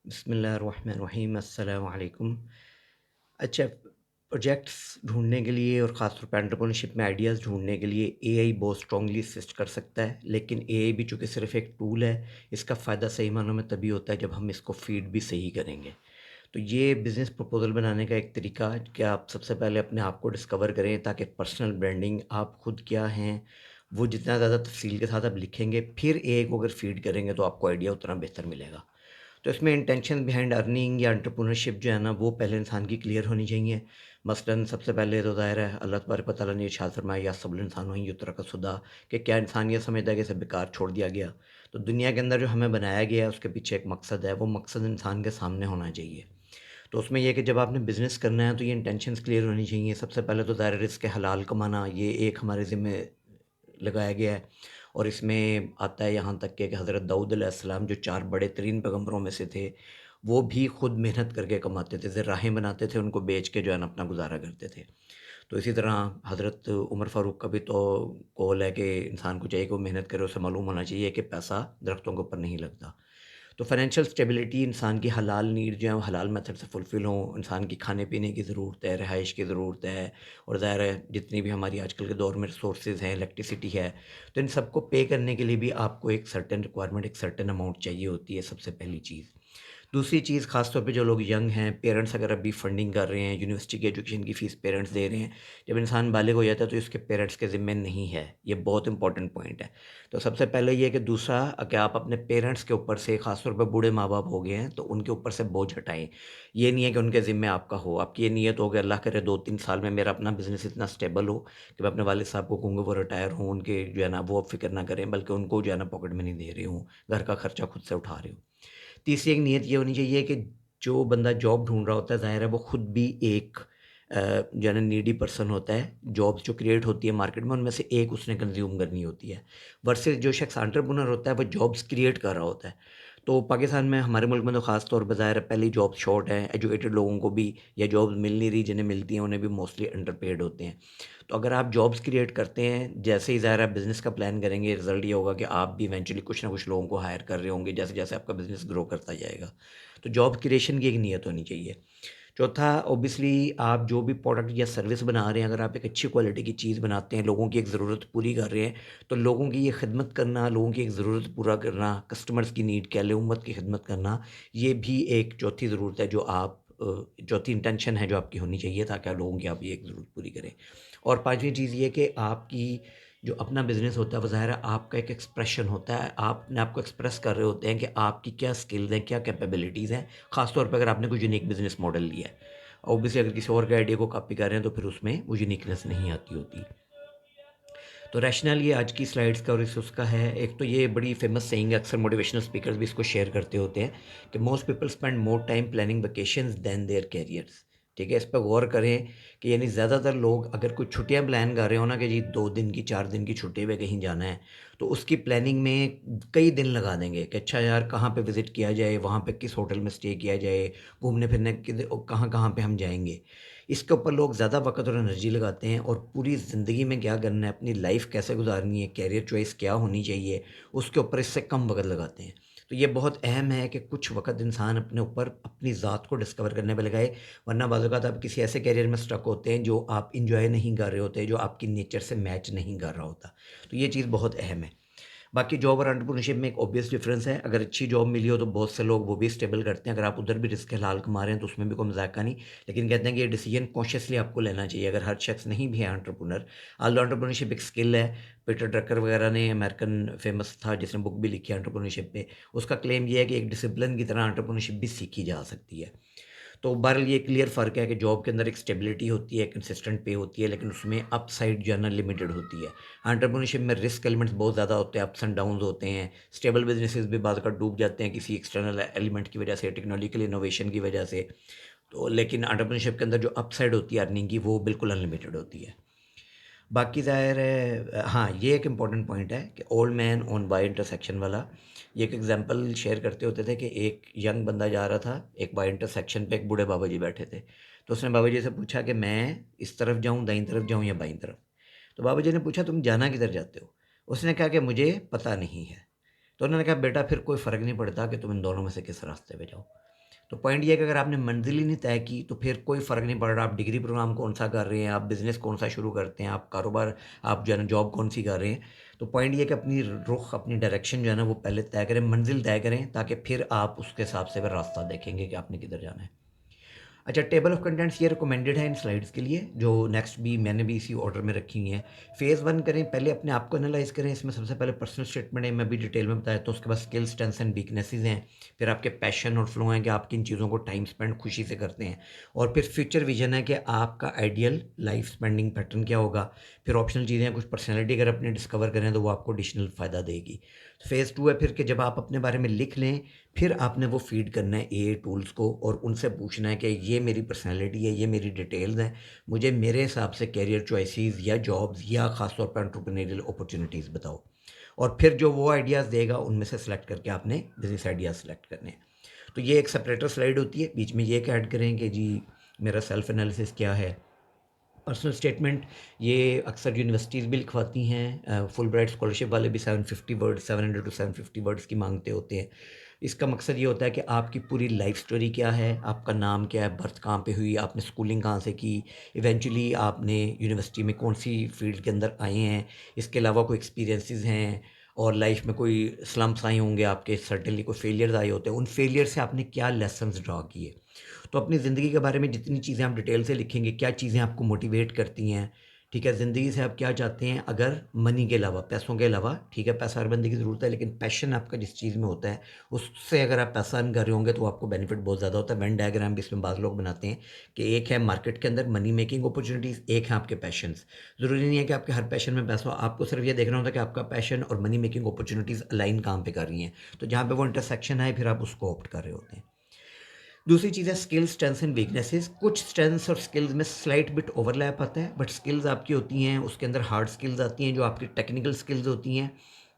बिस्मिल्लाहिर्रहमानिर्रहीम अस्सलाम वालेकुम। अच्छा, प्रोजेक्ट्स ढूँढने के लिए और ख़ास तौर पे एंटरप्रेन्योरशिप में आइडियाज़ ढूँढने के लिए एआई बहुत स्ट्रॉन्गली असिस्ट कर सकता है। लेकिन एआई भी चूँकि सिर्फ़ एक टूल है, इसका फ़ायदा सही मायनों में तभी होता है जब हम इसको फ़ीड भी सही करेंगे। तो ये बिज़नेस प्रपोज़ल बनाने का एक तरीका है कि आप सबसे पहले अपने आप को डिस्कवर करें ताकि पर्सनल ब्रांडिंग आप खुद क्या हैं, वो जितना ज़्यादा तफ़सील के साथ आप लिखेंगे, फिर एआई को अगर फ़ीड करेंगे तो आपको आइडिया उतना बेहतर मिलेगा। तो इसमें इंटेंशन बिहाइंड अर्निंग या एंटरप्रेन्योरशिप जो है ना, वो पहले इंसान की क्लियर होनी चाहिए। मसलन सबसे पहले तो ज़ाहिर है अल्लाह तबारक व तआला ने इरशाद फरमाया याहसबुल इंसानु अन युत्रका सुदा, कि क्या इंसान ये समझता है कि इसे बेकार छोड़ दिया गया। तो दुनिया के अंदर जो हमें बनाया गया है उसके पीछे एक मकसद है, वो मकसद इंसान के सामने होना चाहिए। तो उसमें ये है कि जब आपने बिज़नेस करना है तो ये इंटेंशंस क्लियर होनी चाहिए। सबसे पहले तो ज़ाहिर है रिज़्क हलाल कमाना, ये एक हमारे ज़िम्मे लगाया गया है। और इसमें आता है यहाँ तक कि हज़रत दाऊद अलैहिस्सलाम जो 4 बड़े तरीन पैगम्बरों में से थे, वो भी खुद मेहनत करके कमाते थे, ज़राएँ बनाते थे, उनको बेच के जो है ना अपना गुज़ारा करते थे। तो इसी तरह हज़रत उमर फ़ारूक का भी तो कौल है कि इंसान को चाहिए कि वो मेहनत करे, उसे मालूम होना चाहिए कि पैसा दरख्तों के ऊपर नहीं लगता। तो फाइनेंशियल स्टेबिलिटी इंसान की हलाल नीड जो है वो हलाल मेथड से फुलफ़िल हों, इंसान की खाने-पीने की ज़रूरत है, रिहाइश की ज़रूरत है और ज़ाहिर है जितनी भी हमारी आजकल के दौर में रिसोर्सेज़ हैं, इलेक्ट्रिसिटी है, तो इन सबको पे करने के लिए भी आपको एक सर्टेन रिक्वायरमेंट, एक सर्टेन अमाउंट चाहिए होती है, सबसे पहली चीज़। दूसरी चीज़ ख़ास तौर पे जो लोग यंग हैं, पेरेंट्स अगर अभी फंडिंग कर रहे हैं, यूनिवर्सिटी की एजुकेशन की फ़ीस पेरेंट्स दे रहे हैं, जब इंसान बालिग हो जाता है तो इसके पेरेंट्स के ज़िम्मे नहीं है, ये बहुत इंपॉर्टेंट पॉइंट है। तो सबसे पहले ये है कि दूसरा कि आप अपने पेरेंट्स के ऊपर से ख़ास तौर पे बूढ़े माँ-बाप हो गए हैं, तो उनके ऊपर से बोझ हटाएँ। ये नहीं है कि उनके ज़िम्मे आपका हो, आपकी ये नीयत हो कि अल्लाह करे 2-3 साल में मेरा अपना बिज़नेस इतना स्टेबल हो कि मैं अपने वालिद साहब को कहूँगा वो रिटायर हों, उनके जो है ना वो अब फ़िक्र ना करें, बल्कि उनको जो है ना पॉकेट मनी दे रहे हों, घर का खर्चा खुद से उठा रहे हों। तीसरी एक नीयत ये होनी चाहिए कि जो बंदा जॉब ढूँढ रहा होता है, ज़ाहिर है वो खुद भी एक जो है ना नीडी पर्सन होता है। जॉब्स जो क्रिएट होती है मार्केट में, उनमें से एक उसने कंज़्यूम करनी होती है। वर्सेस जो शख्स एंटरप्रेन्योर होता है, वो जॉब्स क्रिएट कर रहा होता है। तो पाकिस्तान में, हमारे मुल्क में तो ख़ास तौर पे ज़ाहिर है पहली जॉब शॉर्ट है, एजुकेटेड लोगों को भी या जॉब्स मिल नहीं रही, जिन्हें मिलती हैं उन्हें भी मोस्टली अंडरपेड होते हैं। तो अगर आप जॉब्स क्रिएट करते हैं, जैसे ही ज़ाहिर है आप बिज़नेस का प्लान करेंगे, रिज़ल्ट ये होगा कि आप भी इवेंचुअली कुछ ना कुछ लोगों को हायर कर रहे होंगे, जैसे-जैसे आपका बिज़नेस ग्रो करता जाएगा। तो जॉब क्रिएशन की एक नीयत होनी चाहिए। चौथा, ऑब्वियसली आप जो भी प्रोडक्ट या सर्विस बना रहे हैं, अगर आप एक अच्छी क्वालिटी की चीज़ बनाते हैं, लोगों की एक ज़रूरत पूरी कर रहे हैं, तो लोगों की ये खिदमत करना, लोगों की एक ज़रूरत पूरा करना, कस्टमर्स की नीड कह लें, उम्मत की खिदमत करना, ये भी एक चौथी ज़रूरत है जो आप चौथी इंटेंशन है जो आपकी होनी चाहिए ताकि आप लोगों की आप ये एक ज़रूरत पूरी करें। और पाँचवीं चीज़ ये कि आपकी जो अपना बिज़नेस होता है वो ज़ाहिर है आपका एक एक्सप्रेशन होता है। आप अपने आप को एक्सप्रेस कर रहे होते हैं कि आपकी क्या स्किल्स हैं, क्या कैपेबिलिटीज़ हैं। ख़ास तौर पे अगर आपने कोई यूनिक बिज़नेस मॉडल लिया है। ऑब्वियसली अगर किसी और के आइडिया को कॉपी कर रहे हैं तो फिर उसमें वो यूनिकनेस नहीं आती होती। तो रैशनल ये आज की स्लाइड्स का और इस उसका है। एक तो ये बड़ी फेमस सेइंग है, अक्सर मोटिवेशनल स्पीकर्स भी इसको शेयर करते होते हैं कि most people spend more time planning vacations than their careers. ठीक है, इस पे गौर करें कि यानी ज़्यादातर लोग अगर कोई छुट्टियां प्लान कर रहे हो ना कि जी 2 दिन की 4 दिन की छुट्टी पे कहीं जाना है, तो उसकी प्लानिंग में कई दिन लगा देंगे कि अच्छा यार कहाँ पे विज़िट किया जाए, वहाँ पे किस होटल में स्टे किया जाए, घूमने फिरने कहाँ कहाँ पे हम जाएंगे। इसके ऊपर लोग ज़्यादा वक़्त और एनर्जी लगाते हैं और पूरी ज़िंदगी में क्या करना है, अपनी लाइफ़ कैसे गुज़ारनी है, करियर चॉइस क्या होनी चाहिए, उसके ऊपर इससे कम वक़्त लगाते हैं। तो ये बहुत अहम है कि कुछ वक़्त इंसान अपने ऊपर अपनी ज़ात को डिस्कवर करने पे लगाए, वरना बाज़ औक़ात आप किसी ऐसे करियर में स्टक होते हैं जो आप एन्जॉय नहीं कर रहे होते, जो आपकी नेचर से मैच नहीं कर रहा होता। तो ये चीज़ बहुत अहम है। बाकी जॉब और एंटरप्रेन्योरशिप में एक ऑब्वियस डिफरेंस है। अगर अच्छी जॉब मिली हो तो बहुत से लोग वो भी स्टेबल करते हैं। अगर आप उधर भी रिस्क हलाल कमा रहे हैं तो उसमें भी कोई मज़ाक का नहीं। लेकिन कहते हैं कि ये डिसीजन कॉन्शियसली आपको लेना चाहिए। अगर हर शख्स नहीं भी है एंटरप्रेन्योर, ऑल्दो एंटरप्रेन्योरशिप एक स्किल है। पीटर ड्रकर वगैरह ने, अमेरिकन फेमस था जिसने बुक भी लिखी है एंटरप्रेन्योरशिप पे, उसका क्लेम ये है कि एक डिसिप्लिन की तरह एंटरप्रेन्योरशिप भी सीखी जा सकती है। तो बहरहाल ये क्लियर फ़र्क है कि जॉब के अंदर एक स्टेबिलिटी होती है, कंसिस्टेंट पे होती है, लेकिन उसमें अपसाइड जो है ना लिमिटेड होती है। एंटरप्रेन्योरशिप में रिस्क एलिमेंट्स बहुत ज़्यादा होते हैं, अप्स एंड डाउन्स होते हैं। स्टेबल बिज़नेसेस भी बाद डूब जाते हैं किसी एक्सटर्नल एलिमेंट की वजह से, टेक्नोलॉजिकल इनोवेशन की वजह से। तो लेकिन एंटरप्रेन्योरशिप के अंदर जो अपसाइड होती है अर्निंग की, वो बिल्कुल अनलिमिटेड होती है। बाकी ज़ाहिर है हाँ, ये एक इम्पॉर्टेंट पॉइंट है कि old man on Y intersection वाला। ये एक एग्जांपल शेयर करते होते थे कि एक यंग बंदा जा रहा था, एक वाई इंटरसेक्शन पे एक बूढ़े बाबा जी बैठे थे। तो उसने बाबा जी से पूछा कि मैं इस तरफ जाऊँ, दाईं तरफ जाऊँ या बाईं तरफ? तो बाबा जी ने पूछा तुम जाना किधर चाहते हो? उसने कहा कि मुझे पता नहीं है। तो उन्होंने कहा बेटा फिर कोई फ़र्क नहीं पड़ता कि तुम इन दोनों में से किस रास्ते पे जाओ। तो पॉइंट ये है कि अगर आपने मंजिल ही नहीं तय की तो फिर कोई फ़र्क नहीं पड़ रहा आप डिग्री प्रोग्राम कौन-सा कर रहे हैं, आप बिज़नेस कौन-सा शुरू करते हैं, आप कारोबार आप जो है ना जॉब कौन-सी कर रहे हैं। तो पॉइंट ये है कि अपनी रुख, अपनी डायरेक्शन जो है ना वो पहले तय करें, मंजिल तय करें ताकि फिर आप उसके हिसाब से फिर रास्ता देखेंगे कि आपने किधर जाना है। अच्छा, टेबल ऑफ कंटेंट्स ये रिकमेंडेड है इन स्लाइड्स के लिए, जो नेक्स्ट भी मैंने भी इसी ऑर्डर में रखी हुई हैं। फ़ेज़ 1 करें, पहले अपने आप को एनालाइज़ करें। इसमें सबसे पहले पर्सनल स्टेटमेंट है, मैं भी डिटेल में बताया, तो उसके बाद स्किल्स, स्ट्रेंथ्स एंड वीकनेसेस हैं। फिर आपके पैशन और फ्लो हैं कि आप किन चीज़ों को टाइम स्पेंड खुशी से करते हैं। और फिर फ्यूचर विजन है कि आपका आइडियल लाइफ स्पेंडिंग पैटर्न क्या होगा। फिर ऑप्शनल चीज़ें हैं, कुछ पर्सनैलिटी अगर अपने डिस्कवर करें तो वो आपको एडिशनल फ़ायदा देगी। फ़ेज़ 2 है फिर कि जब आप अपने बारे में लिख लें, फिर आपने वो फ़ीड करना है एआई टूल्स को और उनसे पूछना है कि ये मेरी पर्सनैलिटी है, ये मेरी डिटेल्स हैं, मुझे मेरे हिसाब से करियर चॉइसेस या जॉब्स या ख़ास तौर पर एंटरप्रेन्योरियल अपॉर्च्युनिटीज़ बताओ। और फिर जो वो आइडियाज़ देगा उनमें से सेलेक्ट करके आपने बिज़नेस आइडियाज़ सेलेक्ट करने हैं। तो ये एक सेपरेटर स्लाइड होती है, बीच में ये एक ऐड करें कि जी मेरा सेल्फ एनालिसिस क्या है। पर्सनल स्टेटमेंट ये अक्सर यूनिवर्सिटीज़ भी लिखवाती हैं, फुल ब्राइट स्कॉलरशिप वाले भी 750 वर्ड 700 टू 750 वर्ड्स की मांगते होते हैं। इसका मकसद ये होता है कि आपकी पूरी लाइफ स्टोरी क्या है, आपका नाम क्या है, बर्थ कहाँ पे हुई, आपने स्कूलिंग कहाँ से की, इवेंचुअली आपने यूनिवर्सिटी में कौन सी फील्ड के अंदर आए हैं, इसके अलावा कोई एक्सपीरियंसेस हैं और लाइफ में कोई स्लम्प्स आए होंगे आपके, सर्टेनली कोई फेलियर्स आए होते हैं, उन फेलियर से आपने क्या लेसन्स ड्रा किए। तो अपनी ज़िंदगी के बारे में जितनी चीज़ें आप डिटेल से लिखेंगे, क्या चीज़ें आपको मोटिवेट करती हैं, ठीक है? ज़िंदगी से आप क्या चाहते हैं अगर मनी के अलावा, पैसों के अलावा, ठीक है, पैसा हर बंदे की ज़रूरत है, लेकिन पैशन आपका जिस चीज़ में होता है, उससे अगर आप पैसा अर्न कर रहे होंगे तो आपको बेनिफिट बहुत ज़्यादा होता है। वेन डायग्राम भी इसमें बाज़ लोग बनाते हैं कि एक है मार्केट के अंदर मनी मेकिंग अपॉर्च्युनिटीज़, एक है आपके पैशन्स। ज़रूरी नहीं है कि आपके हर पैशन में पैसा हो, आपको सिर्फ ये देखना होता है कि आपका पैशन और मनी मेकिंग अपॉर्च्युनिटीज़ अलाइन कहाँ पे कर रही हैं। तो जहाँ पे वो इंटरसेक्शन है, फिर आप उसको ऑप्ट कर रहे होते हैं। दूसरी चीज़ है स्किल्स, स्ट्रेंथ्स एंड वीकनेसेस। कुछ स्ट्रेंथ्स और स्किल्स में स्लाइट बिट ओवरलैप आता है, बट स्किल्स आपकी होती हैं, उसके अंदर हार्ड स्किल्स आती हैं जो आपकी टेक्निकल स्किल्स होती हैं,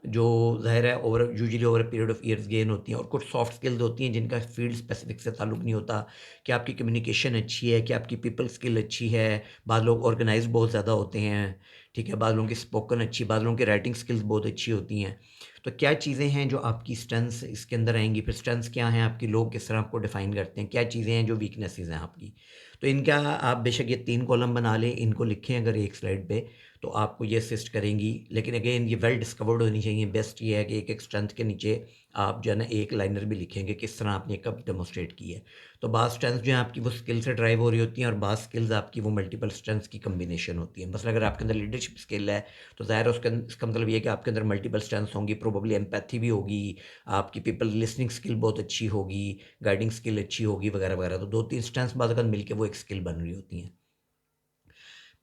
जो ज़ाहिर है usually over a period of years gain होती हैं। और कुछ सॉफ्ट स्किल्स होती हैं जिनका फील्ड स्पेसिफिक से ताल्लुक नहीं होता, कि आपकी कम्युनिकेशन अच्छी है, कि आपकी पीपल स्किल अच्छी है। बाद लोग ऑर्गेनाइज बहुत ज़्यादा होते हैं, ठीक है, बाद लोगों की स्पोकन अच्छी, बाद लोगों की राइटिंग स्किल्स बहुत अच्छी होती हैं। तो क्या चीज़ें हैं जो आपकी स्ट्रेंथ्स इसके अंदर आएँगी, फिर स्ट्रेंथ्स क्या हैं आपकी, लोग किस तरह आपको डिफ़ाइन करते हैं, क्या चीज़ें हैं जो वीकनेसेस हैं आपकी। तो इनका आप बेशक ये 3 कॉलम बना लें, इनको लिखें अगर एक स्लाइड पे, तो आपको ये असिस्ट करेंगी। लेकिन अगेन ये वेल डिस्कवर्ड होनी चाहिए। बेस्ट ये है कि एक-एक स्ट्रेंथ के नीचे आप जो है ना एक लाइनर भी लिखेंगे किस तरह आपने कब डेमोंस्ट्रेट की है। तो बाज़ स्ट्रेंथ्स जो हैं आपकी वो स्किल से ड्राइव हो रही होती हैं और बाज़ स्किल्स आपकी वो मल्टीपल स्ट्रेंथ्स की कॉम्बिनेशन होती है। मसलन अगर आपके अंदर लीडरशिप स्किल है तो ज़ाहिर है इसका मतलब ये है कि आपके अंदर मल्टीपल स्ट्रेंथ्स होंगी, प्रोबेबली एम्पैथी भी होगी, आपकी पीपल लिसनिंग स्किल बहुत अच्छी होगी, गाइडिंग स्किल अच्छी होगी वगैरह वगैरह। तो 2-3 स्ट्रेंथ्स बाद अगर मिलके वो एक स्किल बन रही होती हैं।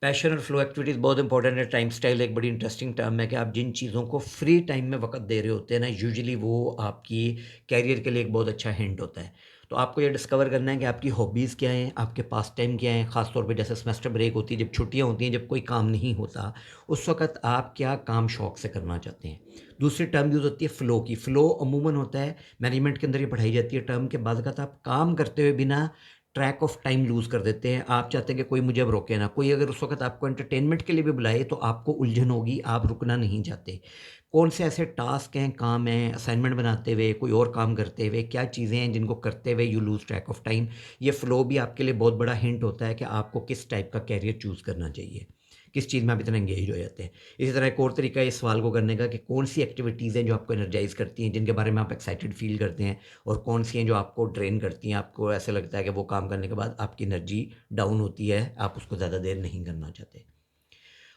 पैशन और फ्लो एक्टिविटीज़ बहुत इंपॉर्टेंट है। टाइम स्टाइल एक बड़ी इंटरेस्टिंग टर्म है कि आप जिन चीज़ों को फ्री टाइम में वक़्त दे रहे होते हैं ना, यूजुअली वो आपकी करियर के लिए एक बहुत अच्छा हिंट होता है। तो आपको ये डिस्कवर करना है कि आपकी हॉबीज़ क्या हैं, आपके पास टाइम क्या हैं, ख़ास तौर पे जैसे सेमेस्टर ब्रेक होती है, जब छुट्टियाँ होती हैं, जब कोई काम नहीं होता, उस वक़्त आप क्या काम शौक से करना चाहते हैं। दूसरी टर्म यूज़ होती है फ़्लो की। फ़्लो अमूमन होता है मैनेजमेंट के अंदर ये पढ़ाई जाती है टर्म, के बाद अगर आप काम करते हुए बिना ट्रैक ऑफ टाइम लूज़ कर देते हैं। आप चाहते हैं कि कोई मुझे अब रोके ना। कोई अगर उस वक़्त आपको एंटरटेनमेंट के लिए भी बुलाए तो आपको उलझन होगी, आप रुकना नहीं चाहते। कौन से ऐसे टास्क हैं, काम हैं, असाइनमेंट बनाते हुए, कोई और काम करते हुए, क्या चीज़ें हैं जिनको करते हुए you lose track of time. ये फ़्लो भी आपके लिए बहुत बड़ा हिंट होता है कि आपको किस टाइप का करियर चूज़ करना चाहिए। किस चीज़ में आप इतना एंगेज हो जाते हैं। इसी तरह एक और तरीका है इस सवाल को करने का कि कौन-सी एक्टिविटीज़ हैं जो आपको एनर्जाइज़ करती हैं, जिनके बारे में आप एक्साइटेड फ़ील करते हैं और कौन-सी हैं जो आपको ड्रेन करती हैं, आपको ऐसा लगता है कि वो काम करने के बाद आपकी एनर्जी डाउन होती है, आप उसको ज़्यादा देर नहीं करना चाहते।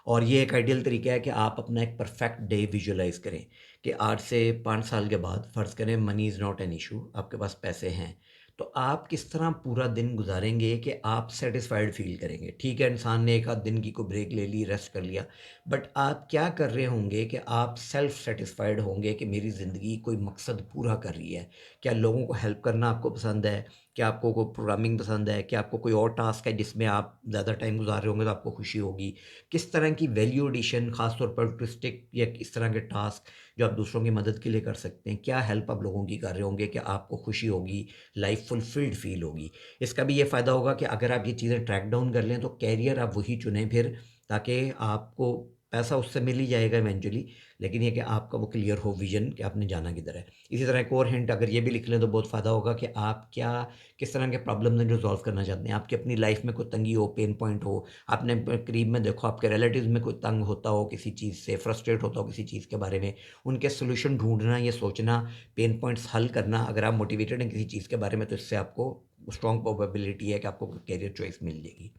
और ये एक आइडियल तरीका है कि आप अपना एक परफेक्ट डे विजुअलाइज़ करें कि आज से 5 साल के बाद फ़र्ज़ करें money is not an issue, आपके पास पैसे हैं। तो आप किस तरह पूरा दिन गुज़ारेंगे कि आप सैटिस्फाइड फ़ील करेंगे। ठीक है, इंसान ने 1 आध दिन की कोई ब्रेक ले ली, रेस्ट कर लिया, बट आप क्या कर रहे होंगे कि आप सेल्फ सैटिस्फाइड होंगे कि मेरी ज़िंदगी कोई मकसद पूरा कर रही है। क्या लोगों को हेल्प करना आपको पसंद है? क्या आपको कोई प्रोग्रामिंग पसंद है? क्या आपको कोई और टास्क है जिसमें आप ज़्यादा टाइम गुज़ार रहे होंगे तो आपको खुशी होगी? किस तरह की वैल्यू एडिशन ख़ास तौर पर अल्ट्रुइस्टिक या इस तरह के टास्क जो आप दूसरों की मदद के लिए कर सकते हैं, क्या हेल्प आप लोगों की कर रहे होंगे कि आपको खुशी होगी, लाइफ फुलफिल्ड फ़ील होगी। इसका भी ये फ़ायदा होगा कि अगर आप ये चीज़ें ट्रैक डाउन कर लें तो कैरियर आप वही चुनें फिर, ताकि आपको पैसा उससे मिल ही जाएगा इवेंचुअली, लेकिन ये कि आपका वो क्लियर हो विज़न कि आपने जाना किधर है। इसी तरह एक और हिंट अगर ये भी लिख लें तो बहुत फ़ायदा होगा कि आप क्या किस तरह के प्रॉब्लम रिज़ॉल्व करना चाहते हैं। आपकी अपनी लाइफ़ में कोई तंगी हो, पेन पॉइंट हो, आपने करीब में देखो आपके रिलेटिव्स में कोई तंग होता हो किसी चीज़ से, फ्रस्ट्रेट होता हो किसी चीज़ के बारे में, उनके सॉल्यूशन ढूँढना, ये सोचना, पेन पॉइंट्स हल करना, अगर आप मोटिवेटेड हैं किसी चीज़ के बारे में तो इससे आपको स्ट्रॉन्ग प्रोबेबिलिटी है कि आपको करियर चॉइस मिल जाएगी।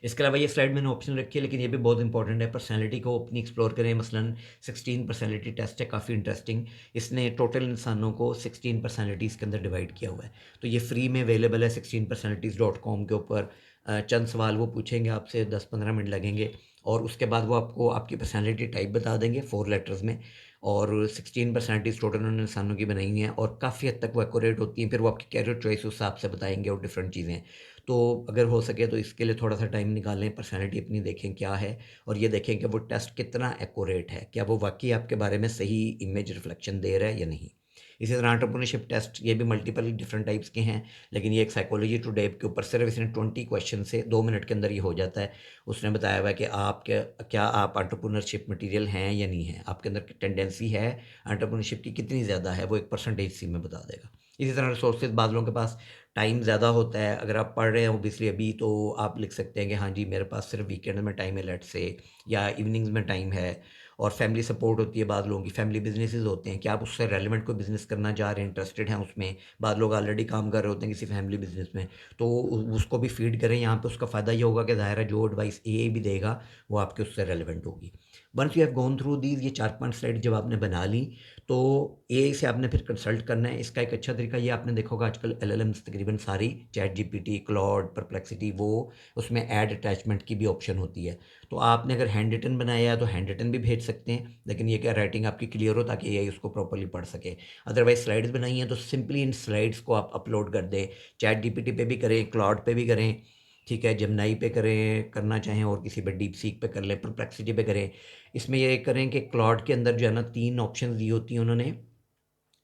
इसके अलावा ये स्लाइड मैंने ऑप्शन रखी है, लेकिन ये भी बहुत इंपॉर्टेंट है, पर्सनैलिटी को अपनी एक्सप्लोर करें। मसलन 16 पर्सनैलिटी टेस्ट है, काफ़ी इंटरेस्टिंग। इसने टोटल इंसानों को 16 पर्सनैलिटीज़ के अंदर डिवाइड किया हुआ है। तो ये फ्री में अवेलेबल है 16personalities.com के ऊपर। चंद सवाल वो पूछेंगे आपसे, 10-15 मिनट लगेंगे और उसके बाद वो आपको आपकी पर्सनैलिटी टाइप बता देंगे 4 लेटर्स में। और 16 पर्सनैलिटीज़ टोटल उन्होंने इंसानों की बनाई हैं और काफ़ी हद तक वो एक्यूरेट होती हैं। फिर वो आपकी कैरियर चॉइस उस हिसाब से बताएँगे और डिफरेंट चीज़ें। तो अगर हो सके तो इसके लिए थोड़ा-सा टाइम निकालें, पर्सनैलिटी अपनी देखें क्या है और ये देखें कि वो टेस्ट कितना एक्यूरेट है, क्या वो वाक़ई आपके बारे में सही इमेज रिफ्लेक्शन दे रहा है या नहीं। इसी तरह एंटरप्रेन्योरशिप टेस्ट, ये भी मल्टीपल डिफरेंट टाइप्स के हैं, लेकिन ये एक साइकोलॉजी टुडे के ऊपर सिर्फ इसने 20 क्वेश्चन से 2 मिनट के अंदर ये हो जाता है। उसने बताया हुआ है कि आप क्या आप एंटरप्रेन्योरशिप मटीरियल हैं या नहीं हैं, आपके अंदर टेंडेंसी है एंटरप्रेन्योरशिप की कितनी ज़्यादा है, वो एक परसेंटेज सी में बता देगा। इसी तरह रिसोर्सेज, बाद लोगों के पास टाइम ज़्यादा होता है, अगर आप पढ़ रहे हैं ओबियसली अभी तो आप लिख सकते हैं कि हाँ जी मेरे पास सिर्फ वीकेंड में टाइम है लेट्स से, या इवनिंग्स में टाइम है। और फैमिली सपोर्ट होती है, बाद लोगों की फैमिली बिजनेसेस होते हैं, क्या आप उससे रेलिवेंट कोई बिज़नेस करना चाह रहे हैं, इंटरेस्टेड हैं उसमें। बाद लोग ऑलरेडी काम कर रहे होते हैं किसी फैमिली बिज़नेस में, तो उसको भी फीड करें। यहाँ पे उसका फ़ायदा ये होगा कि ज़ाहिर है जो एडवाइस ए भी देगा वो आपके उससे रेलिवेंट होगी। Once you have gone through these, ये 4-5 स्लाइड जब आपने बना ली तो एआई से आपने फिर कंसल्ट करना है। इसका एक अच्छा तरीका ये आपने देखा होगा आजकल एलएलएम्स तकरीबन सारी, चैट जीपीटी, क्लॉड, परप्लेक्सिटी, वो उसमें ऐड अटैचमेंट की भी ऑप्शन होती है। तो आपने अगर हैंड रिटन बनाया है तो हैंड रिटन भी भेज सकते हैं, लेकिन ये क्या राइटिंग आपकी क्लियर हो ताकि एआई उसको प्रॉपर्ली पढ़ सके। अदरवाइज स्लाइड्स बनाई हैं तो सिंपली इन स्लाइड्स को आप अपलोड कर दें, चैट जीपीटी पे भी करें, क्लॉड पे भी करें, ठीक है, जेमिनी पे करें, करना चाहें और किसी पे डीप सीक पे कर लें, परप्लेक्सिटी पे करें। इसमें ये करें कि क्लॉड के अंदर जो है ना 3 ऑप्शंस दी होती हैं उन्होंने,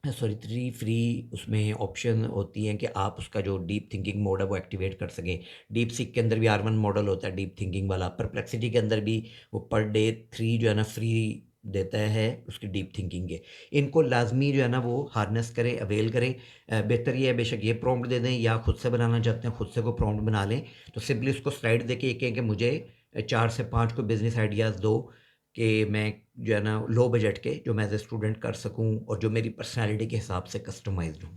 सॉरी 3 फ्री उसमें ऑप्शन होती हैं कि आप उसका जो डीप थिंकिंग मोड है वो एक्टिवेट कर सकें। डीप सीक के अंदर भी R1 मॉडल होता है डीप थिंकिंग वाला, परप्लेक्सिटी के अंदर भी वो पर डे 3 जो है ना फ्री देता है उसकी डीप थिंकिंग के। इनको लाज़मी जो है ना वो हार्नेस करें, अवेल करें। बेहतर ये है बेशक ये प्रॉम्प्ट दे दें या खुद से बनाना चाहते हैं खुद से कोई प्रॉम्प्ट बना लें। तो सिंपली उसको स्लाइड देके ये कहें कि मुझे 4 से 5 को बिज़नेस आइडियाज़ दो कि मैं जो है ना लो बजट के जो मैं एज़ ए स्टूडेंट कर सकूँ और जो मेरी पर्सनैलिटी के हिसाब से कस्टमाइज़्ड हों।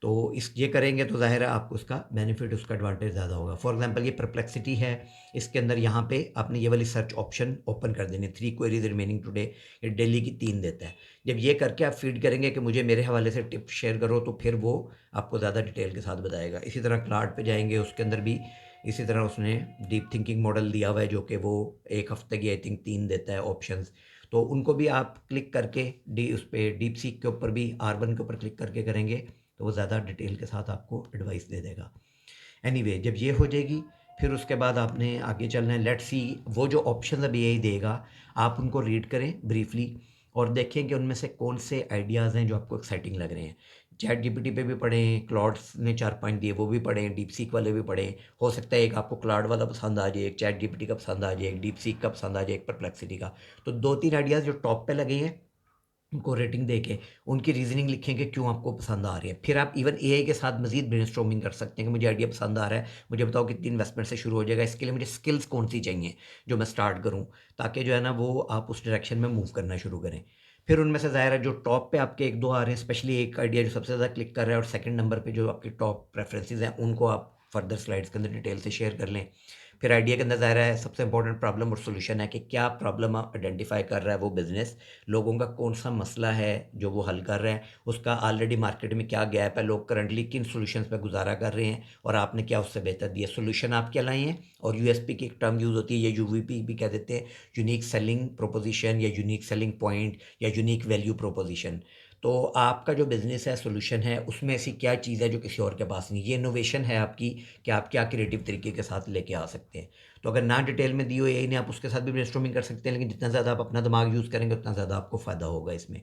तो इस ये करेंगे तो ज़ाहिर है आपको उसका बेनिफिट, उसका एडवांटेज ज़्यादा होगा। फॉर एग्ज़ाम्पल ये परप्लेक्सिटी है, इसके अंदर यहाँ पे आपने ये वाली सर्च ऑप्शन ओपन कर देनी, 3 क्वेरीज़ रिमेनिंग टुडे, ये डेली की 3 देता है। जब ये करके आप फ़ीड करेंगे कि मुझे मेरे हवाले से टिप्स शेयर करो तो फिर वो आपको ज़्यादा डिटेल के साथ बताएगा। इसी तरह क्लाउड पे जाएँगे, उसके अंदर भी इसी तरह उसने डीप थिंकिंग मॉडल दिया हुआ है जो कि वो 1 हफ़्ते की आई थिंक 3 देता है ऑप्शंस। तो उनको भी आप क्लिक करके उस पे डीप सीक के ऊपर भी R1 के ऊपर क्लिक करके करेंगे तो वो ज़्यादा डिटेल के साथ आपको एडवाइस दे देगा। एनीवे जब ये हो जाएगी फिर उसके बाद आपने आगे चलना है। लेट्स सी वो जो ऑप्शन अभी यही देगा, आप उनको रीड करें ब्रीफली और देखें कि उनमें से कौन से आइडियाज़ हैं जो आपको एक्साइटिंग लग रहे हैं। चैट जीपीटी पे भी पढ़ें, क्लॉड्स ने 4-5 दिए वो भी पढ़ें, डीप सीक वाले भी पढ़ें। हो सकता है एक आपको क्लाउड वाला पसंद आ जाए, एक चैट जीपीटी का पसंद आ जाए, एक डीप सीक का पसंद आ जाए, एक परप्लेक्सिटी का। तो 2-3 आइडियाज़ जो टॉप पे लगे हैं उनको रेटिंग देके उनकी रीज़निंग लिखें कि क्यों आपको पसंद आ रही है। फिर आप इवन एआई के साथ मज़ीद ब्रेनस्टॉर्मिंग कर सकते हैं कि मुझे आइडिया पसंद आ रहा है, मुझे बताओ कितनी इन्वेस्टमेंट से शुरू हो जाएगा, इसके लिए मुझे स्किल्स कौन-सी चाहिए जो मैं स्टार्ट करूँ, ताकि जो है ना वो आप उस डायरेक्शन में मूव करना शुरू करें। फिर उनमें से ज़ाहिर है जो टॉप पे आपके 1-2 आ रहे हैं, स्पेशली एक आइडिया जो सबसे ज़्यादा क्लिक कर रहा है और सेकंड नंबर पे जो आपके टॉप प्रेफ़रेंसेस हैं, उनको आप फर्दर स्लाइड्स के अंदर डिटेल से शेयर कर लें। फिर आइडिया के अंदर ज़ाहिर है सबसे इंपॉर्टेंट प्रॉब्लम और सॉल्यूशन है कि क्या प्रॉब्लम आइडेंटिफ़ाई कर रहा है वो बिज़नेस, लोगों का कौन-सा मसला है जो वो हल कर रहे हैं, उसका ऑलरेडी मार्केट में क्या गैप है, लोग करंटली किन सॉल्यूशंस पे गुज़ारा कर रहे हैं और आपने क्या उससे बेहतर दिया। सॉल्यूशन आप क्या लाए हैं और यूएसपी की एक टर्म यूज़ होती है, या यूवीपी भी कह देते हैं, यूनिक सेलिंग प्रोपोज़िशन या यूनिक सेलिंग पॉइंट या यूनिक वैल्यू प्रोपोज़िशन। तो आपका जो बिज़नेस है, सॉल्यूशन है, उसमें ऐसी क्या चीज़ है जो किसी और के पास नहीं? ये इनोवेशन है आपकी कि आप क्या क्रिएटिव तरीके के साथ लेके आ सकते हैं। तो अगर ना डिटेल में दी हो एआई ने, आप उसके साथ भी ब्रेनस्टॉर्मिंग कर सकते हैं, लेकिन जितना ज़्यादा आप अपना दिमाग यूज़ करेंगे, उतना ज़्यादा आपको फ़ायदा होगा इसमें।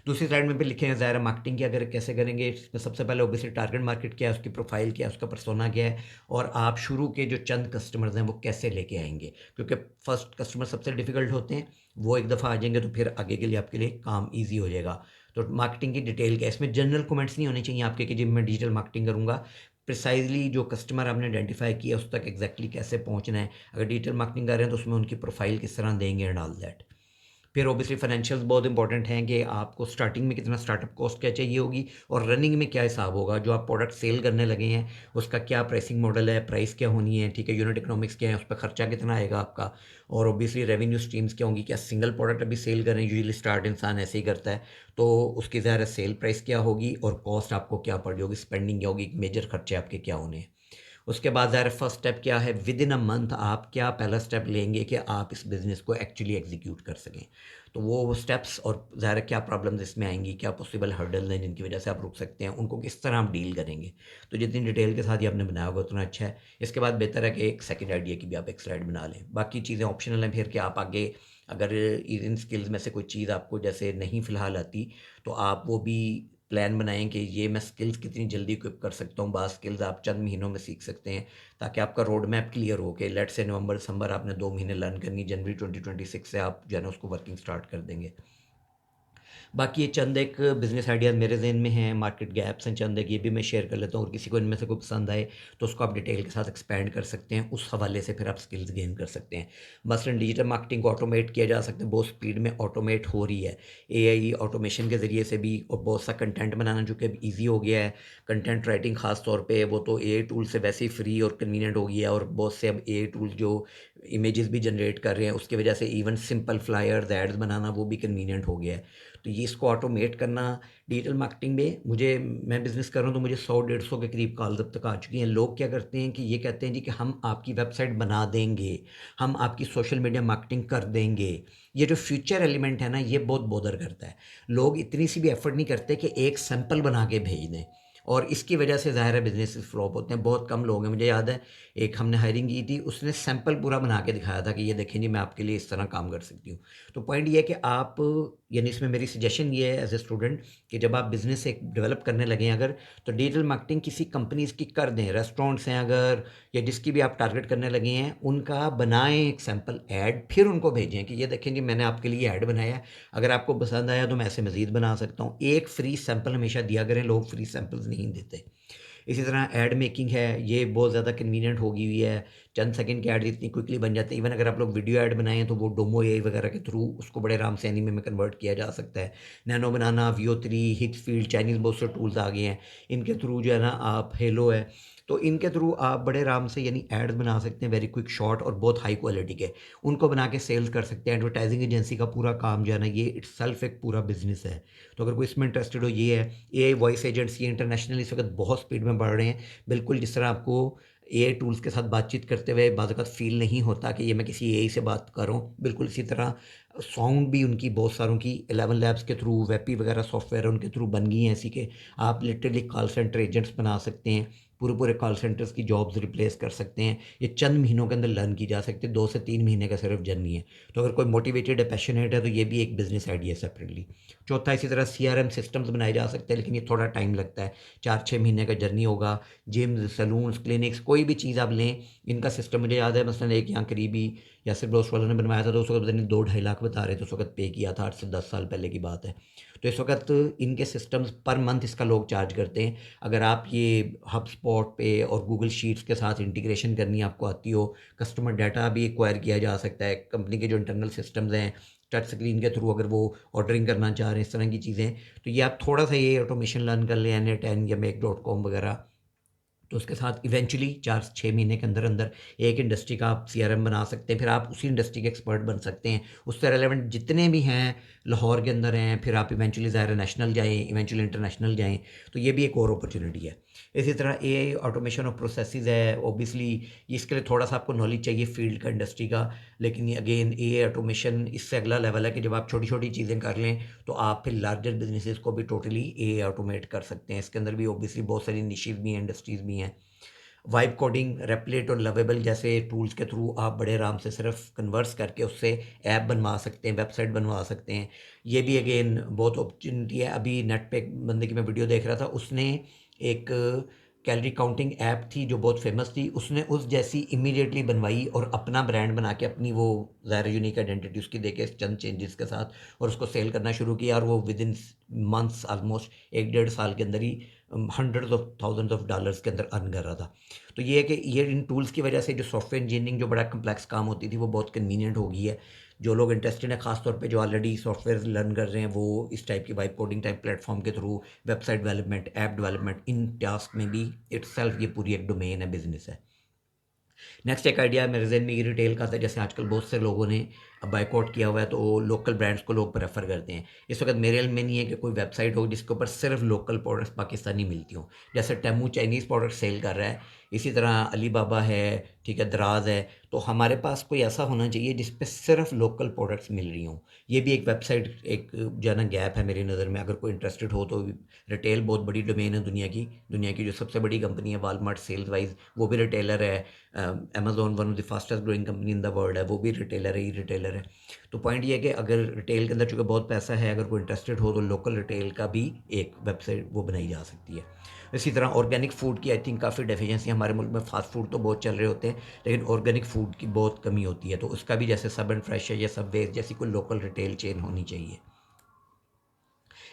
दूसरी स्लाइड में भी लिखे हैं ज़ाहिर है मार्केटिंग की अगर कैसे करेंगे, इसमें सबसे पहले ऑब्वियसली टारगेट मार्केट क्या है, उसकी प्रोफाइल क्या है, उसका पर्सोना क्या है, और आप शुरू के जो चंद कस्टमर्स हैं वो कैसे लेके आएंगे, क्योंकि फर्स्ट कस्टमर सबसे डिफिकल्ट होते हैं। वो एक दफ़ा आ जाएंगे तो फिर आगे के लिए आपके लिए काम ईजी हो जाएगा। तो मार्केटिंग की डिटेल क्या है, इसमें जनरल कमेंट्स नहीं होने चाहिए आपके कि जी मैं डिजिटल मार्केटिंग करूँगा। प्रिसाइजली जो कस्टमर आपने आइडेंटिफाई किया उस तक एग्जैक्टली कैसे पहुँचना है। अगर डिजिटल मार्केटिंग कर रहे हैं तो उसमें उनकी प्रोफाइल किस तरह देंगे एंड ऑल दैट। फिर ऑब्वियसली फाइनेंशियल्स बहुत इंपॉर्टेंट हैं कि आपको स्टार्टिंग में कितना स्टार्टअप कॉस्ट क्या चाहिए होगी, और रनिंग में क्या हिसाब होगा। जो आप प्रोडक्ट सेल करने लगे हैं उसका क्या प्राइसिंग मॉडल है, प्राइस क्या होनी है, ठीक है, यूनिट इकोनॉमिक्स क्या है, उस पर खर्चा कितना आएगा आपका, और ऑब्वियसली रेवेन्यू स्ट्रीम्स क्या होंगी। क्या सिंगल प्रोडक्ट अभी सेल करें, यूजुअली स्टार्ट इंसान ऐसे ही करता है, तो उसकी ज़ाहिर सेल प्राइस क्या होगी और कॉस्ट आपको क्या पड़ जाएगी, स्पेंडिंग क्या होगी, मेजर खर्चे आपके क्या होने हैं। उसके बाद ज़ाहिर फर्स्ट स्टेप क्या है, विद इन अ मंथ आप क्या पहला स्टेप लेंगे कि आप इस बिज़नेस को एक्चुअली एग्जीक्यूट कर सकें। तो वो स्टेप्स और ज़ाहिर क्या प्रॉब्लम्स इसमें आएंगी, क्या पॉसिबल हर्डल हैं जिनकी वजह से आप रुक सकते हैं, उनको किस तरह आप डील करेंगे। तो जितनी डिटेल के साथ ही आपने बनाया होगा उतना अच्छा है। इसके बाद बेहतर है कि एक सेकंड आइडिया की भी आप एक स्लाइड बना लें। बाकी चीज़ें ऑप्शनल हैं फिर कि आप आगे अगर इन स्किल्स में से कोई चीज़ आपको जैसे नहीं फ़िलहाल आती, तो आप वो भी प्लान बनाएं कि ये मैं स्किल्स कितनी जल्दी इक्विप कर सकता हूँ। बात स्किल्स आप चंद महीनों में सीख सकते हैं, ताकि आपका रोड मैप क्लियर हो कि लेट से नवंबर दिसंबर आपने 2 महीने लर्न करनी, जनवरी 2026 से आप जो है ना उसको वर्किंग स्टार्ट कर देंगे। बाकी ये चंद एक बिज़नेस आइडियाज़ मेरे ज़हन में हैं, मार्केट गैप्स हैं चंद एक, ये भी मैं शेयर कर लेता हूँ, और किसी को इनमें से कोई पसंद आए तो उसको आप डिटेल के साथ एक्सपैंड कर सकते हैं, उस हवाले से फिर आप स्किल्स गेन कर सकते हैं। मसलन डिजिटल मार्केटिंग को ऑटोमेट किया जा सकता है, बहुत स्पीड में ऑटोमेट हो रही है एआई ऑटोमेशन के ज़रिए से भी, और बहुत सा कंटेंट बनाना जो कि अब ईजी हो गया है। कंटेंट राइटिंग ख़ास तौर पे वो तो एआई टूल से वैसे ही फ्री और कन्वीनियंट हो गया है, और बहुत से अब एआई टूल्स जो इमेजेस भी जनरेट कर रहे हैं उसकी वजह से इवन सिंपल फ्लायर्स एड्स बनाना वो भी कन्वीनियंट हो गया है। तो ये इसको ऑटोमेट करना डिजिटल मार्केटिंग में, मैं बिज़नेस कर रहा हूँ तो मुझे 100-150 के करीब कॉल्स अब तक आ चुकी हैं। लोग क्या करते हैं कि ये कहते हैं जी कि हम आपकी वेबसाइट बना देंगे, हम आपकी सोशल मीडिया मार्केटिंग कर देंगे। ये जो फ्यूचर एलिमेंट है ना, ये बहुत बॉदर करता है। लोग इतनी सी भी एफर्ट नहीं करते कि एक सैंपल बना के भेज दें, और इसकी वजह से ज़ाहिर है बिज़नेस फ्लॉप होते हैं। बहुत कम लोग हैं, मुझे याद है एक हमने हायरिंग की थी, उसने सैंपल पूरा बना के दिखाया था कि ये देखें जी मैं आपके लिए इस तरह काम कर सकती हूँ। तो पॉइंट ये है कि आप, यानी इसमें मेरी सजेशन ये है एज ए स्टूडेंट कि जब आप बिज़नेस एक डेवलप करने लगें अगर, तो डिजिटल मार्केटिंग किसी कंपनीज़ की कर दें, रेस्टोरेंट्स हैं अगर, या जिसकी भी आप टारगेट करने लगे हैं उनका बनाएं एक सैंपल ऐड, फिर उनको भेजें कि ये देखें जी मैंने आपके लिए ऐड बनाया है, अगर आपको पसंद आया तो मैं ऐसे मज़ीद बना सकता हूँ। एक फ्री सैंपल हमेशा दिया करें, लोग फ्री सैंपल्स नहीं देते। इसी तरह ऐड मेकिंग है, ये बहुत ज़्यादा कन्वीनियंट हो गई हुई है। चंद सेकंड के ऐड इतनी क्विकली बन जाते हैं। इवन अगर आप लोग वीडियो ऐड बनाएं हैं तो वो डोमो एआई वगैरह के थ्रू उसको बड़े आराम से एनीमे में कन्वर्ट किया जा सकता है। नैनो बनाना, VO3, हिक्सफील्ड, चाइनीज़ बहुत से टूल्स आ गए हैं, इनके थ्रू जो है ना आप, हेलो है, तो इनके थ्रू आप बड़े आराम से यानी एड्स बना सकते हैं, वेरी क्विक शॉर्ट और बहुत हाई क्वालिटी के, उनको बना के सेल्स कर सकते हैं। एडवर्टाइजिंग एजेंसी का पूरा काम जो है ना, ये इट्सल्फ एक पूरा बिजनेस है। तो अगर कोई इसमें इंटरेस्टेड हो, ये है। एआई वॉइस एजेंट्स ये इंटरनेशनली इस वक्त बहुत स्पीड में बढ़ रहे हैं। बिल्कुल जिस तरह आपको एआई टूल्स के साथ बातचीत करते हुए बाज़ वक़्त फ़ील नहीं होता कि ये मैं किसी एआई से बात कर रहा हूँ, बिल्कुल इसी तरह साउंड भी उनकी बहुत सारों की 11 लैब्स के थ्रू, वेपी वगैरह सॉफ्टवेयर उनके थ्रू बन गई हैं ऐसी कि आप लिटरली कॉल सेंटर एजेंट्स बना सकते हैं, पूरे पूरे कॉल सेंटर्स की जॉब्स रिप्लेस कर सकते हैं। ये चंद महीनों के अंदर लर्न की जा सकती है, 2 से 3 महीने का सिर्फ जर्नी है। तो अगर कोई मोटिवेटेड है, पैशनेट है, तो ये भी एक बिज़नेस आइडिया है सेपरेटली। चौथा, इसी तरह सीआरएम सिस्टम्स बनाए जा सकते हैं, लेकिन ये थोड़ा टाइम लगता है, 4-6 महीने का जर्नी होगा। जिम्स, सैलून्स, क्लिनिक्स, कोई भी चीज़ आप लें, इनका सिस्टम मुझे याद है मसलन एक यहाँ करीबी यासिर दोस्त वालों ने बनवाया था, तो उस वक्त पता नहीं 2-2.5 लाख बता रहे थे, उस वक्त पे किया था, 8 से 10 साल पहले की बात है। तो इस वक्त इनके सिस्टम्स पर मंथ इसका लोग चार्ज करते हैं। अगर आप ये हब स्पॉट पे और गूगल शीट्स के साथ इंटीग्रेशन करनी आपको आती हो, कस्टमर डाटा भी एक्वायर किया जा सकता है, कंपनी के जो इंटरनल सिस्टम्स हैं, टच स्क्रीन के थ्रू अगर वो ऑर्डरिंग करना चाह रहे हैं, इस तरह की चीज़ें, तो ये आप थोड़ा सा ये ऑटोमेशन लर्न कर लें, N8N या Make.com वगैरह, तो उसके साथ इवेंचुअली 4-6 महीने के अंदर अंदर एक इंडस्ट्री का आप सीआरएम बना सकते हैं, फिर आप उसी इंडस्ट्री के एक्सपर्ट बन सकते हैं। उससे रेलेवेंट जितने भी हैं लाहौर के अंदर हैं, फिर आप इवेंचुअली ज़ाहिर नेशनल जाएँ, इवेंचुअली इंटरनेशनल जाएँ, तो ये भी एक और अपॉर्चुनिटी है। इसी तरह एआई ऑटोमेशन ऑफ प्रोसेसेस है, ऑब्वियसली इसके लिए थोड़ा सा आपको नॉलेज चाहिए फील्ड का, इंडस्ट्री का, लेकिन ये अगेन एआई ऑटोमेशन इससे अगला लेवल है कि जब आप छोटी-छोटी चीज़ें कर लें, तो आप फिर लार्जर बिज़नेसेस को भी टोटली एआई ऑटोमेट कर सकते हैं। इसके अंदर भी ऑब्वियसली बहुत सारी निशेज़ भी हैं, इंडस्ट्रीज़ भी हैं। वाइब कोडिंग, रेपलेट और लवेबल जैसे टूल्स के थ्रू आप बड़े आराम से सिर्फ कन्वर्स करके उससे ऐप बनवा सकते हैं, वेबसाइट बनवा सकते हैं। ये भी अगेन बहुत अपॉर्चुनिटी है। अभी नेट पे एक बंदे की मैं वीडियो देख रहा था, उसने एक कैलोरी काउंटिंग ऐप थी जो बहुत फेमस थी, उसने उस जैसी इमीडिएटली बनवाई और अपना ब्रांड बना के अपनी वो ज़ाहिर यूनिक आइडेंटिटी उसकी देके चंद चेंजेस के साथ और उसको सेल करना शुरू किया, और वो विद इन मंथ्स ऑलमोस्ट 1 डेढ़ साल के अंदर ही hundreds of thousands of dollars के अंदर अर्न कर रहा था। तो ये है कि ये इन टूल्स की वजह से जो सॉफ्टवेयर इंजीनियरिंग जो बड़ा कम्प्लेक्स काम होती थी वो बहुत कन्वीनियंट हो गई है। जो लोग इंटरेस्टेड हैं, खासतौर पे जो ऑलरेडी सॉफ्टवेयर लर्न कर रहे हैं, वो इस टाइप की वाइब कोडिंग टाइप प्लेटफॉर्म के through website development, app development, इन टास्क में भी इटसेल्फ ये पूरी एक डोमेन है, बिजनेस है। नेक्स्ट एक आइडिया मेरे ज़हन में ये रिटेल का था। जैसे आजकल बहुत से लोगों ने बायकॉट किया हुआ है, तो लोकल ब्रांड्स को लोग प्रेफर करते हैं। इस वक्त मेरे इल्म में नहीं है कि कोई वेबसाइट हो जिसके ऊपर सिर्फ लोकल प्रोडक्ट्स पाकिस्तानी मिलती हों। जैसे टेमू चाइनीज़ प्रोडक्ट सेल कर रहा है, इसी तरह अली बाबा है, ठीक है, दराज है। तो हमारे पास कोई ऐसा होना चाहिए जिस पे सिर्फ लोकल प्रोडक्ट्स मिल रही हों। ये भी एक वेबसाइट, एक जो है ना गैप है मेरी नज़र में। अगर कोई इंटरेस्टेड हो तो रिटेल बहुत बड़ी डोमेन है दुनिया की जो सबसे बड़ी कंपनी है वालमार्ट सेल्स वाइज, वो भी रिटेलर है। Amazon one of the fastest growing company in the world है, वो भी रिटेलर है, ही रिटेलर है। तो पॉइंट ये है कि अगर रिटेल के अंदर चूँकि बहुत पैसा है, अगर कोई इंटरेस्टेड हो तो लोकल रिटेल का भी एक वेबसाइट वो बनाई जा सकती है। इसी तरह ऑर्गेनिक फ़ूड की आई थिंक काफ़ी डेफिशिएंसी हमारे मुल्क में। फ़ास्ट फूड तो बहुत चल रहे होते हैं, लेकिन ऑर्गेनिक फ़ूड की बहुत कमी होती है, तो उसका भी जैसे सब एंड फ्रेश है या सबवे जैसी कोई लोकल रिटेल चेन होनी चाहिए।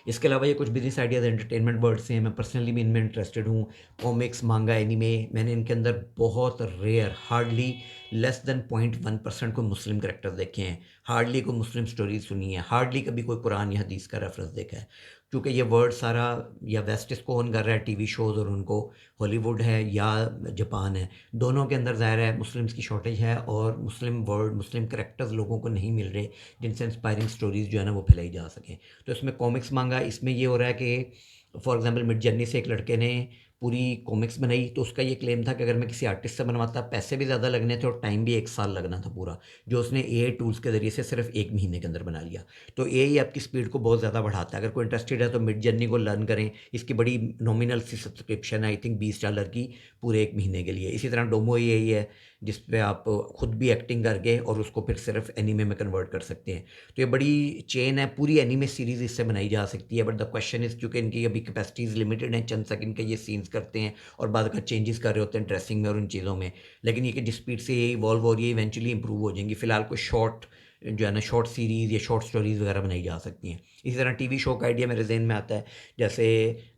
इसके अलावा ये कुछ बिज़नेस आइडियाज़ एंटरटेनमेंट वर्ल्ड से हैं, मैं पर्सनली भी इनमें इंटरेस्टेड हूँ। कॉमिक्स, मांगा, एनीमे, मैंने इनके अंदर बहुत रेयर, हार्डली लेस देन 0.1% कोई मुस्लिम कैरेक्टर्स देखे हैं, हार्डली कोई मुस्लिम स्टोरीज सुनी है, हार्डली कभी कोई कुरान या हदीस का रेफरेंस देखा है। क्योंकि ये वर्ल्ड सारा या वेस्ट इसको ओन कर रहा है, टीवी शोज़, और उनको हॉलीवुड है या जापान है, दोनों के अंदर ज़ाहिर है मुस्लिम्स की शॉर्टेज है, और मुस्लिम वर्ल्ड, मुस्लिम कैरेक्टर्स लोगों को नहीं मिल रहे जिनसे इंस्पायरिंग स्टोरीज़ जो है ना वो फैलाई जा सकें। तो इसमें कॉमिक्स मांगा, इसमें ये हो रहा है कि फॉर एग्जांपल मिड जर्नी से एक लड़के ने पूरी कॉमिक्स बनाई, तो उसका ये क्लेम था कि अगर मैं किसी आर्टिस्ट से बनवाता पैसे भी ज़्यादा लगने थे और टाइम भी 1 साल लगना था पूरा, जो उसने एआई टूल्स के ज़रिए से सिर्फ 1 महीने के अंदर बना लिया। तो एआई आपकी स्पीड को बहुत ज़्यादा बढ़ाता है। अगर कोई इंटरेस्टेड है तो मिड जर्नी को लर्न करें। इसकी बड़ी नॉमिनल सी सब्सक्रिप्शन है, आई थिंक $20 की पूरे 1 महीने के लिए। इसी तरह डोमो एआई है जिस पे आप खुद भी एक्टिंग करके और उसको फिर सिर्फ एनीमे में कन्वर्ट कर सकते हैं। तो ये बड़ी चेन है, पूरी एनीमे सीरीज़ इससे बनाई जा सकती है। बट द क्वेश्चन इज़, चूँकि इनकी अभी कैपेसिटीज़ लिमिटेड हैं, चंद सेकंड के ये सीन्स करते हैं और बाद का चेंजेस कर रहे होते हैं ड्रेसिंग में और उन चीज़ों में। लेकिन ये कि जिस स्पीड से ये इवॉल्व हो रही है, इवेंचुअली इंप्रूव हो जाएंगी। फिलहाल कोई शॉर्ट जो है ना शॉर्ट सीरीज़ या शॉर्ट स्टोरीज़ वगैरह बनाई जा सकती हैं। इसी तरह टीवी शो का आइडिया मेरे ज़हन में आता है, जैसे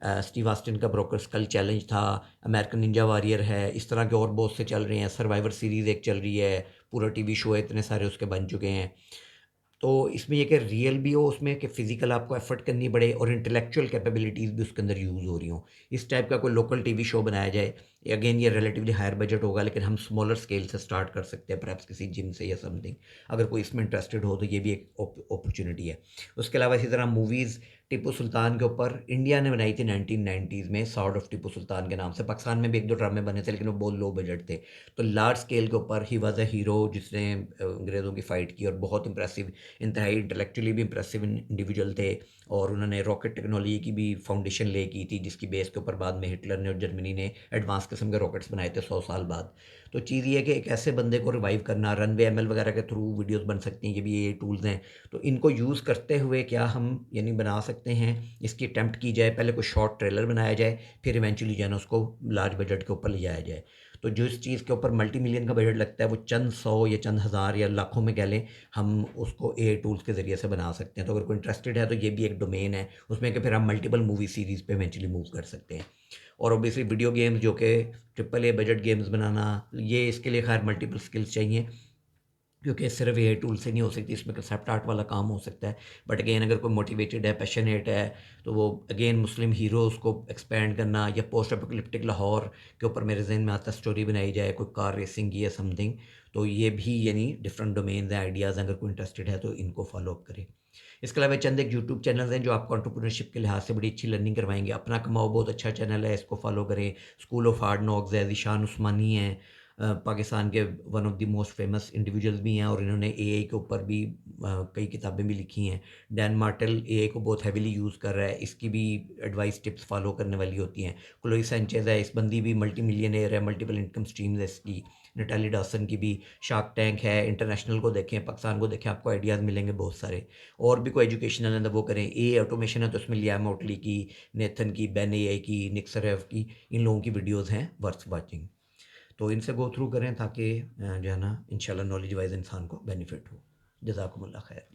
स्टीव ऑस्टिन का ब्रोकर स्कल चैलेंज था, अमेरिकन निंजा वॉरियर है, इस तरह के और बहुत से चल रहे हैं। सर्वाइवर सीरीज़ एक चल रही है, पूरा टीवी शो है, इतने सारे उसके बन चुके हैं। तो इसमें ये कि रियल भी हो उसमें, कि फ़िज़िकल आपको एफ़र्ट करनी पड़े और इंटेलेक्चुअल कैपेबिलिटीज़ भी उसके अंदर यूज़ हो रही हों। इस टाइप का कोई लोकल टीवी शो बनाया जाए। अगेन ये रिलेटिवली हायर बजट होगा, लेकिन हम स्मॉलर स्केल से स्टार्ट कर सकते हैं, परहैप्स किसी जिम से या समथिंग। अगर कोई इसमें इंटरेस्टेड हो तो ये भी एक अपॉर्चुनिटी है। उसके अलावा इसी तरह मूवीज़ टीपू सुल्तान के ऊपर इंडिया ने बनाई थी 1990s में, सॉर्ड ऑफ टीपू सुल्तान के नाम से। पाकिस्तान में भी 1-2 ड्रामे बने थे, लेकिन वो बहुत लो बजट थे। तो लार्ज स्केल के ऊपर ही वाज़ अ हीरो जिसने अंग्रेज़ों की फ़ाइट की, और बहुत इंप्रेसिव, इंतहाई इंटेलेक्चुअली भी इंप्रेसिव इंडिविजुअल थे। और उन्होंने रॉकेट टेक्नोलॉजी की भी फाउंडेशन ले की थी, जिसकी बेस के ऊपर बाद में हिटलर ने और जर्मनी ने एडवांस किस्म के रॉकेट्स बनाए थे 100 साल बाद। तो चीज़ ये है कि एक ऐसे बंदे को रिवाइव करना, रनवे एमएल वगैरह के थ्रू वीडियोस बन सकती हैं, ये भी ये टूल्स हैं। तो इनको यूज़ करते हुए क्या हम यानी बना सकते हैं, इसकी अटेम्प्ट की जाए, पहले कोई शॉर्ट ट्रेलर बनाया जाए, फिर इवेंचुअली जो है ना उसको लार्ज बजट के ऊपर ले जाया जाए। तो जो इस चीज़ के ऊपर मल्टी मिलियन का बजट लगता है, वो चंद 100 या चंद हज़ार या लाखों में कह लें, हम उसको एआई टूल्स के ज़रिए से बना सकते हैं। तो अगर कोई इंटरेस्टेड है तो ये भी एक डोमेन है उसमें, कि फिर हम मल्टीपल मूवी सीरीज़ पे इवेंचुअली मूव कर सकते हैं। और ऑब्वियसली वीडियो गेम्स, जो कि ट्रिपल ए बजट गेम्स बनाना, ये इसके लिए खैर मल्टीपल स्किल्स चाहिए। क्योंकि सिर्फ एआई टूल से नहीं हो सकती, इसमें कंसेप्ट आर्ट वाला काम हो सकता है। बट अगेन अगर कोई मोटिवेटेड है, पैशनेट है, तो वो अगेन मुस्लिम हीरोज़ को एक्सपेंड करना या पोस्ट अपोकलिप्टिक लाहौर के ऊपर मेरे जहन में आता स्टोरी बनाई जाए, कोई कार रेसिंग की या समथिंग, तो ये भी यानी डिफरेंट डोमेन्स हैं, आइडियाज़, अगर कोई इंटरेस्टेड है तो इनको फॉलो अप करें। इसके अलावा चंद एक यूट्यूब चैनल्स हैं जो आपको एंटरप्रेन्योरशिप के लिहाज से बड़ी अच्छी लर्निंग करवाएंगे। अपना कमाओ बहुत अच्छा चैनल है, इसको फॉलो करें। स्कूल ऑफ हार्ड नॉक्स है, ज़ीशान उस्मानी हैं, पाकिस्तान के one of the most famous individuals भी हैं और इन्होंने एआई के ऊपर भी कई किताबें भी लिखी हैं। डैन मार्टेल एआई को बहुत हैवीली यूज़ कर रहा है, इसकी भी एडवाइस टिप्स फॉलो करने वाली होती हैं। क्लोई सैंचेज़ है, इस बंदी भी मल्टी मिलियनेयर है, मल्टीपल इनकम स्ट्रीम्स है इसकी। नटाली डॉसन की भी शार्क टैंक है। इंटरनेशनल को देखें, पाकिस्तान को देखें, आपको आइडियाज़ मिलेंगे बहुत सारे। और भी कोई एजुकेशनल है तो वो करें। ए ऑटोमेशन है तो उसमें लिया मोटली की, नेथन की, बेन एआई की, निक सरेफ की, इन लोगों की वीडियोज़ हैं वर्थ वाचिंग। तो इनसे गो थ्रू करें ताकि जो है ना इंशाल्लाह नॉलेज वाइज इंसान को बेनिफिट हो। जज़ाकुमुल्लाह खैर।